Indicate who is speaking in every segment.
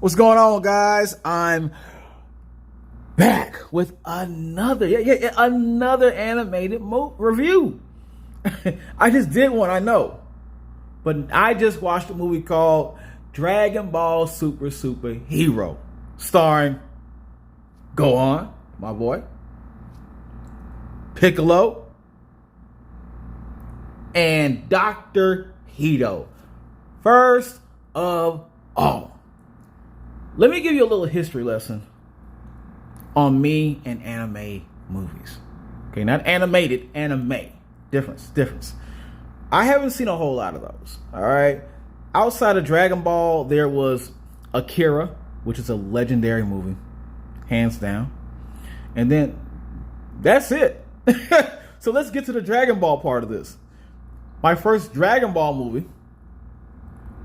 Speaker 1: What's going on, guys? I'm back with another animated review. I just did one, I know, but I just watched a movie called Dragon Ball Super Hero, starring Gohan, my boy, Piccolo, and Dr. Hito. First of all, let me give you a little history lesson on me and anime movies. Okay, not animated, anime. Difference. I haven't seen a whole lot of those. All right. Outside of Dragon Ball, there was Akira, which is a legendary movie, hands down. And then that's it. So let's get to the Dragon Ball part of this. My first Dragon Ball movie,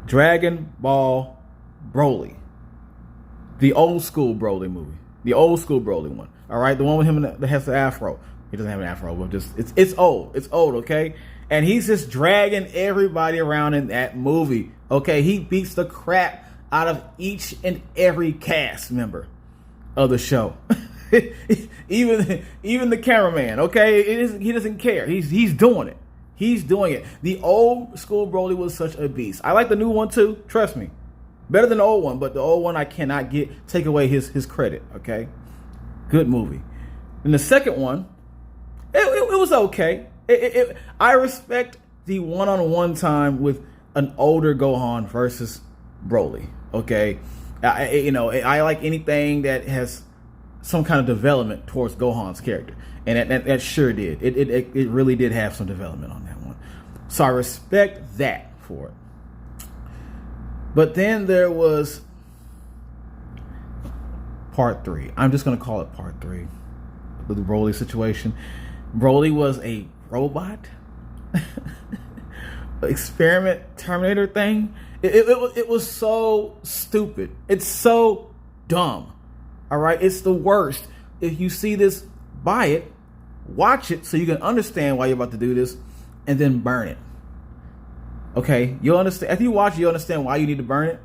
Speaker 1: Dragon Ball Broly. The old school Broly movie. The old school Broly one. All right, the one with him that has the afro. He doesn't have an afro, but just it's old. It's old, okay? And he's just dragging everybody around in that movie. Okay, he beats the crap out of each and every cast member of the show. even the cameraman, okay? He doesn't care. He's doing it. He's doing it. The old school Broly was such a beast. I like the new one too, trust me. Better than the old one, but the old one I cannot take away his credit, okay? Good movie. And the second one, it was okay. I respect the one-on-one time with an older Gohan versus Broly, okay? I like anything that has some kind of development towards Gohan's character, and that sure did. It really did have some development on that one. So I respect that for it. But then there was part 3. I'm just going to call it part 3 of the Broly situation. Broly was a robot experiment Terminator thing. It was so stupid. It's so dumb. All right. It's the worst. If you see this, buy it, watch it so you can understand why you're about to do this, and then burn it. Okay, you'll understand. If you watch, you'll understand why you need to burn it.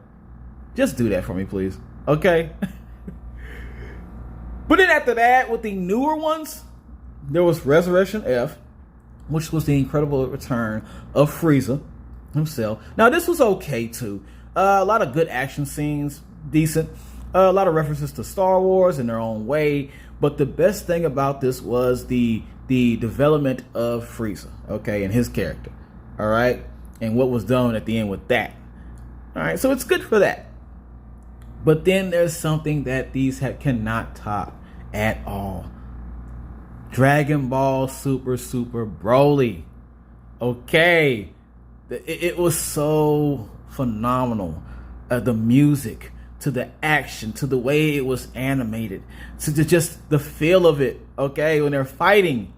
Speaker 1: Just do that for me, please. Okay? But then after that, with the newer ones, there was Resurrection F, which was the incredible return of Frieza himself. Now, this was okay, too. A lot of good action scenes, decent. A lot of references to Star Wars in their own way. But the best thing about this was the development of Frieza, okay, and his character. All right? And what was done at the end with that. All right, so it's good for that. But then there's something that these cannot top at all. Dragon Ball Super Broly. Okay. It was so phenomenal. The music, to the action, to the way it was animated, to just the feel of it, okay, when they're fighting.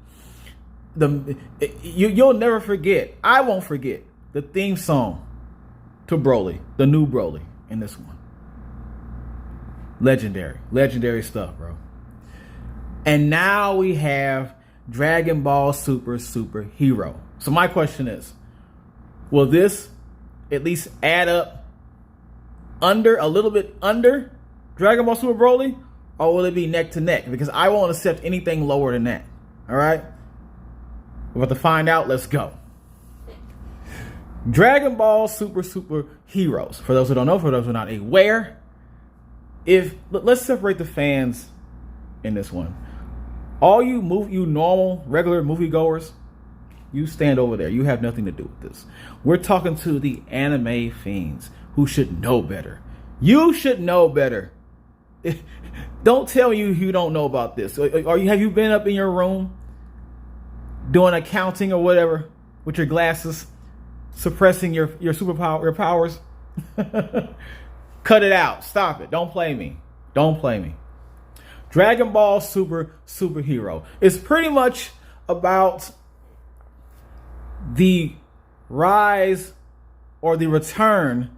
Speaker 1: You'll never forget. I won't forget the theme song to Broly, the new Broly in this one. Legendary stuff, bro. And now we have Dragon Ball Super Hero. So my question is, will this at least add up a little bit under Dragon Ball Super Broly, or will it be neck to neck? Because I won't accept anything lower than that. All right? We're about to find out. Let's go. Dragon Ball Super Heroes. For those who don't know, for those who are not aware, let's separate the fans in this one. All you normal, regular moviegoers, you stand over there. You have nothing to do with this. We're talking to the anime fiends who should know better. You should know better. Don't tell me you don't know about this. Have you been up in your room doing accounting or whatever with your glasses, suppressing your powers? Cut it out. Stop it. Don't play me. Dragon Ball Super Hero is pretty much about the rise or the return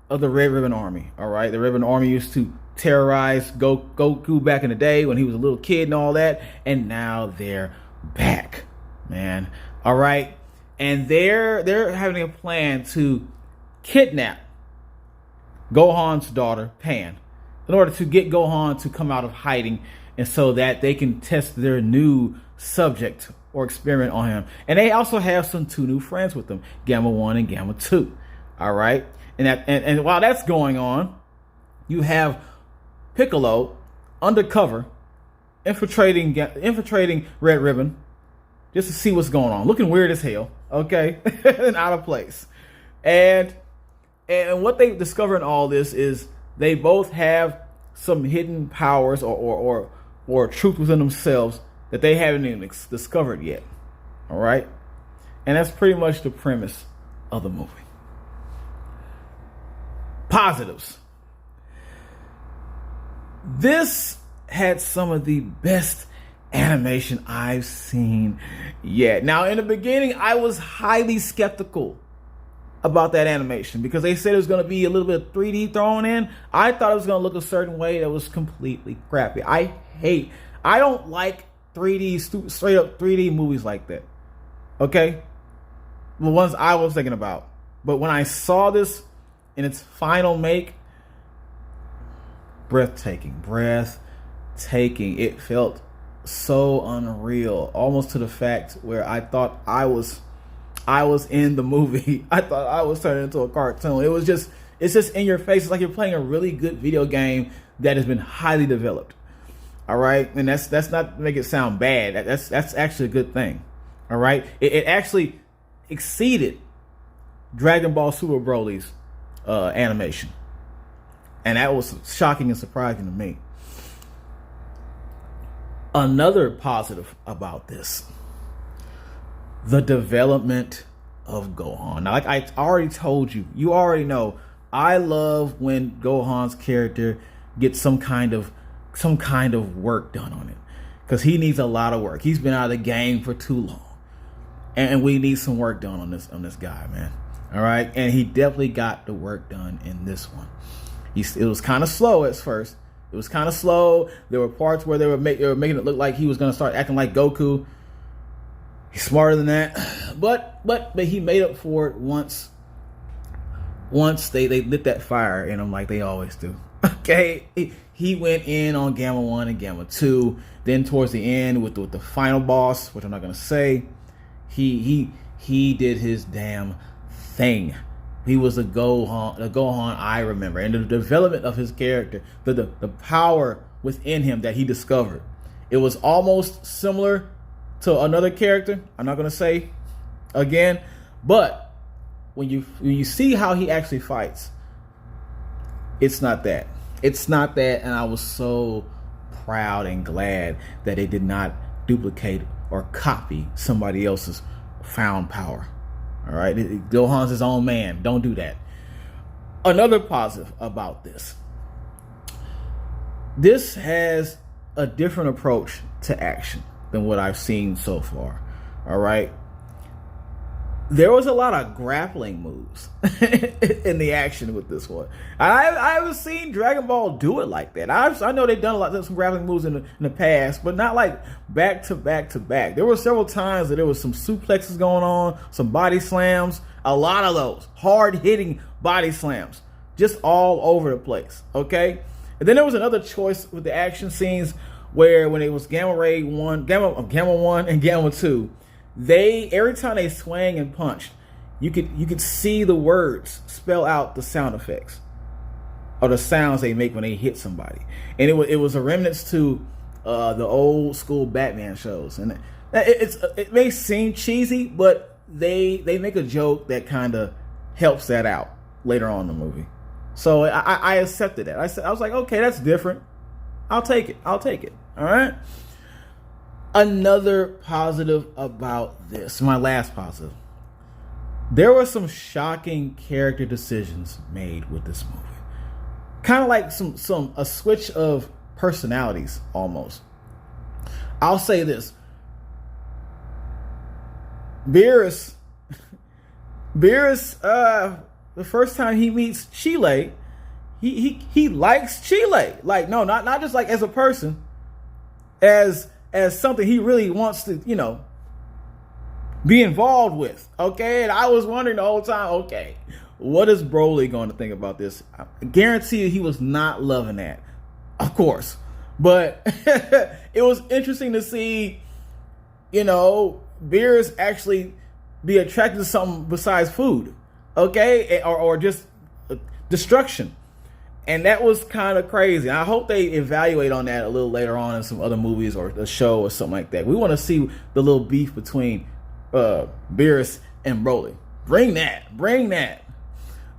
Speaker 1: of the Red Ribbon Army. All right, the Red Ribbon Army used to terrorize Goku back in the day when he was a little kid and all that, and now they're back, man. All right, and they're having a plan to kidnap Gohan's daughter, Pan, in order to get Gohan to come out of hiding and so that they can test their new subject or experiment on him. And they also have two new friends with them, Gamma 1 and Gamma 2. All right. And while that's going on, you have Piccolo undercover infiltrating Red Ribbon just to see what's going on. Looking weird as hell, okay? And out of place. And what they discover in all this is they both have some hidden powers or truth within themselves that they haven't even discovered yet. All right? And that's pretty much the premise of the movie. Positives. This had some of the best animation I've seen yet. Now, in the beginning, I was highly skeptical about that animation because they said it was going to be a little bit of 3D thrown in. I thought it was going to look a certain way that was completely crappy. I don't like 3D, straight up 3D movies like that. Okay? The ones I was thinking about. But when I saw this in its final make, breathtaking. It felt so unreal, almost to the fact where I thought I was in the movie. I thought I was turning into a cartoon. It's just in your face. It's like you're playing a really good video game that has been highly developed. All right, and that's not to make it sound bad. That's actually a good thing. All right, it actually exceeded Dragon Ball Super Broly's animation. And that was shocking and surprising to me. Another positive about this, the development of Gohan. Now, like I already told you, you already know, I love when Gohan's character gets some kind of work done on it. Because he needs a lot of work. He's been out of the game for too long. And we need some work done on this guy, man. All right? And he definitely got the work done in this one. It was kind of slow at first. It was kind of slow. There were parts where they were making it look like he was going to start acting like Goku. He's smarter than that, but he made up for it once they lit that fire in him like they always do. Okay, he went in on Gamma 1 and Gamma 2. Then towards the end with the final boss, which I'm not going to say, he did his damn thing. He was the Gohan I remember. And the development of his character, the power within him that he discovered. It was almost similar to another character. I'm not going to say again. But when you see how he actually fights, it's not that. It's not that. And I was so proud and glad that they did not duplicate or copy somebody else's found power. All right, Gohan's his own man. Don't do that. Another positive about this has a different approach to action than what I've seen so far. All right, there was a lot of grappling moves in the action with this one. I haven't seen Dragon Ball do it like that. I know they've done some grappling moves in the past, but not like back to back to back. There were several times that there was some suplexes going on, some body slams, a lot of those hard hitting body slams, just all over the place. Okay, and then there was another choice with the action scenes where when it was Gamma 1 and Gamma 2. Every time they swang and punched, you could see the words spell out the sound effects or the sounds they make when they hit somebody, and it was a remnants to the old school Batman shows, and it may seem cheesy, but they make a joke that kind of helps that out later on in the movie. So I accepted that. I was like, okay, that's different. I'll take it. All right. Another positive about this, my last positive, there were some shocking character decisions made with this movie. Kind of like a switch of personalities almost. I'll say this. Beerus, the first time he meets Chile, he likes Chile. Like, no, not just like as a person, as something he really wants to, be involved with. Okay. And I was wondering the whole time, okay, what is Broly going to think about this? I guarantee you he was not loving that, of course. But it was interesting to see, Beerus actually be attracted to something besides food, okay, or just destruction. And that was kind of crazy. I hope they evaluate on that a little later on in some other movies or a show or something like that. We want to see the little beef between Beerus and Broly. Bring that.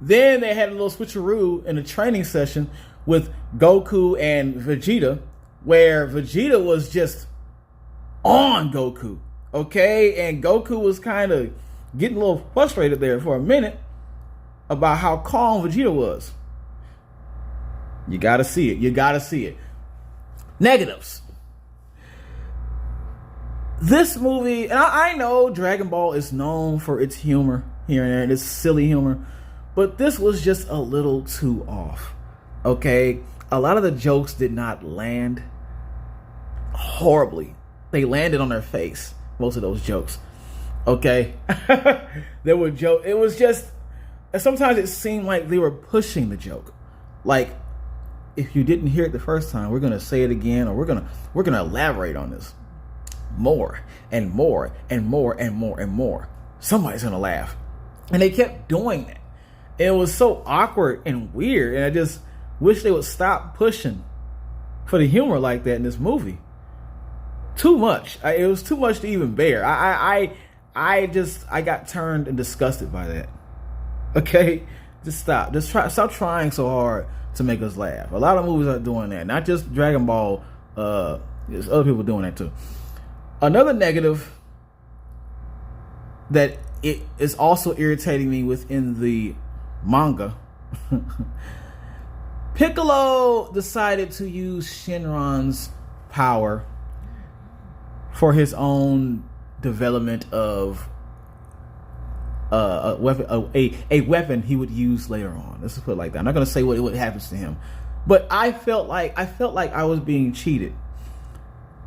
Speaker 1: Then they had a little switcheroo in a training session with Goku and Vegeta, where Vegeta was just on Goku, okay? And Goku was kind of getting a little frustrated there for a minute about how calm Vegeta was. You gotta see it. Negatives. This movie, and I know Dragon Ball is known for its humor here and there, and its silly humor, but this was just a little too off. Okay? A lot of the jokes did not land horribly. They landed on their face, most of those jokes. Okay? There were jokes. It was just, sometimes it seemed like they were pushing the joke. Like, if you didn't hear it the first time, we're gonna say it again, or we're gonna elaborate on this more and more and more and more and more. Somebody's gonna laugh, and they kept doing that. It was so awkward and weird, and I just wish they would stop pushing for the humor like that in this movie. Too much. It was too much to even bear. I got turned and disgusted by that. Okay, just stop. Stop trying so hard to make us laugh. A lot of movies are doing that. Not just Dragon Ball. There's other people doing that too. Another negative that it is also irritating me within the manga. Piccolo decided to use Shenron's power for his own development of a weapon he would use later on. Let's put it like that. I'm not going to say what happens to him, but I felt like I was being cheated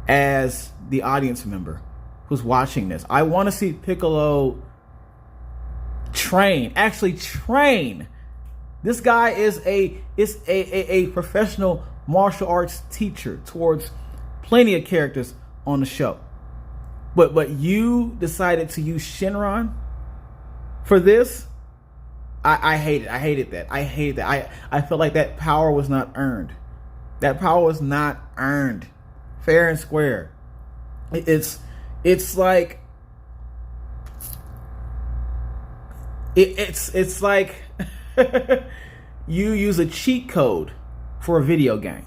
Speaker 1: as the audience member who's watching this. I want to see Piccolo actually train. This guy is a professional martial arts teacher towards plenty of characters on the show. But you decided to use Shenron for this. I hate it. I hated that. I felt like that power was not earned. That power was not earned. Fair and square. It's like it's like you use a cheat code for a video game,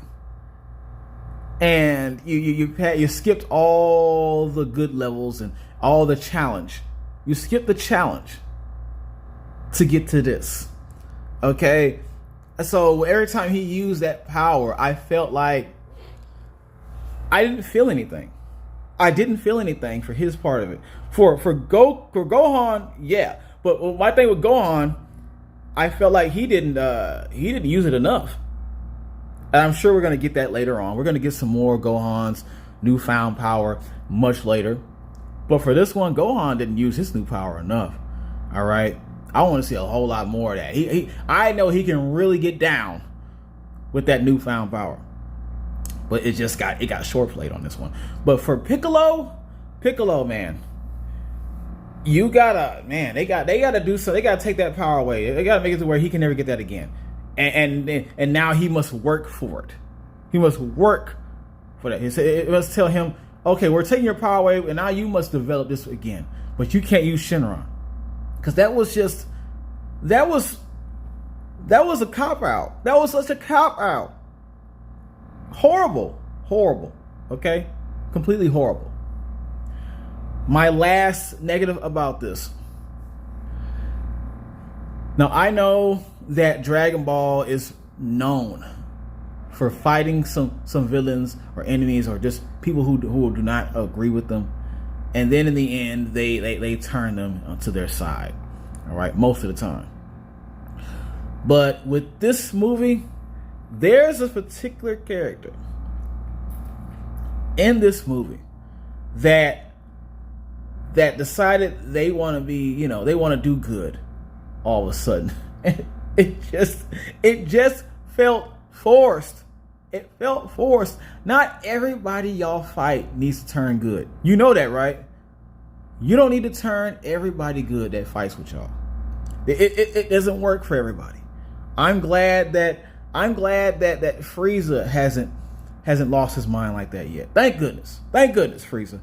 Speaker 1: and you skipped all the good levels and all the challenge. You skipped the challenge to get to this. Okay? So every time he used that power, I felt like I didn't feel anything. I didn't feel anything for his part of it. For Gohan, yeah. But my thing with Gohan, I felt like he didn't use it enough. And I'm sure we're gonna get that later on. We're gonna get some more Gohan's newfound power much later. But for this one, Gohan didn't use his new power enough. All right, I want to see a whole lot more of that. I know he can really get down with that newfound power, but it got short played on this one. But for Piccolo, man, they gotta do so. They gotta take that power away. They gotta make it to where he can never get that again. And now he must work for it. He must work for that. It must tell him, okay, we're taking your power away, and now you must develop this again. But you can't use Shenron, because that was a cop out. That was such a cop out. Horrible. Okay, completely horrible. My last negative about this. Now, I know that Dragon Ball is known for fighting some villains or enemies or just people who do not agree with them, and then in the end they turn them to their side. All right, most of the time. But with this movie, there's a particular character in this movie that decided they want to be, they want to do good all of a sudden. And it just felt forced. It felt forced. Not everybody y'all fight needs to turn good. You know that, right? You don't need to turn everybody good that fights with y'all. It doesn't work for everybody. I'm glad that Frieza hasn't lost his mind like that yet. Thank goodness. Thank goodness, Frieza.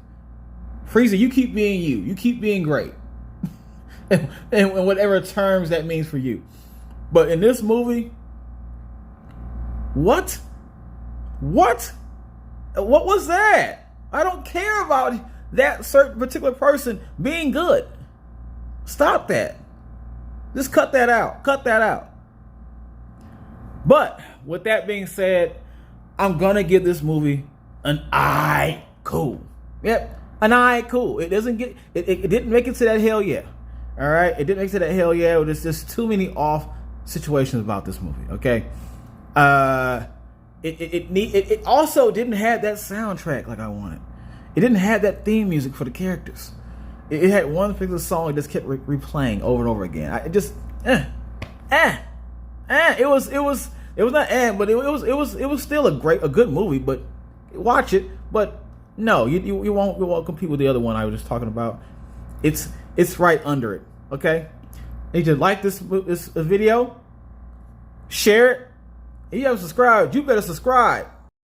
Speaker 1: Frieza, you keep being you. You keep being great. and whatever terms that means for you. But in this movie, what was that? I don't care about that certain particular person being good. Stop that. Just cut that out. Cut that out. But with that being said, I'm gonna give this movie an I cool. Yep, an I cool. It doesn't get it didn't make it to that hell yeah. All right, it didn't make it to that hell yeah. There's just too many off situations about this movie. Okay, it also didn't have that soundtrack like I wanted. It didn't have that theme music for the characters. It had one particular song that just kept replaying over and over again. It was not but it was still a good movie. But watch it. But no, you won't compete with the other one I was just talking about. It's right under it. Okay, if you like this video, share it. If you haven't subscribed, you better subscribe.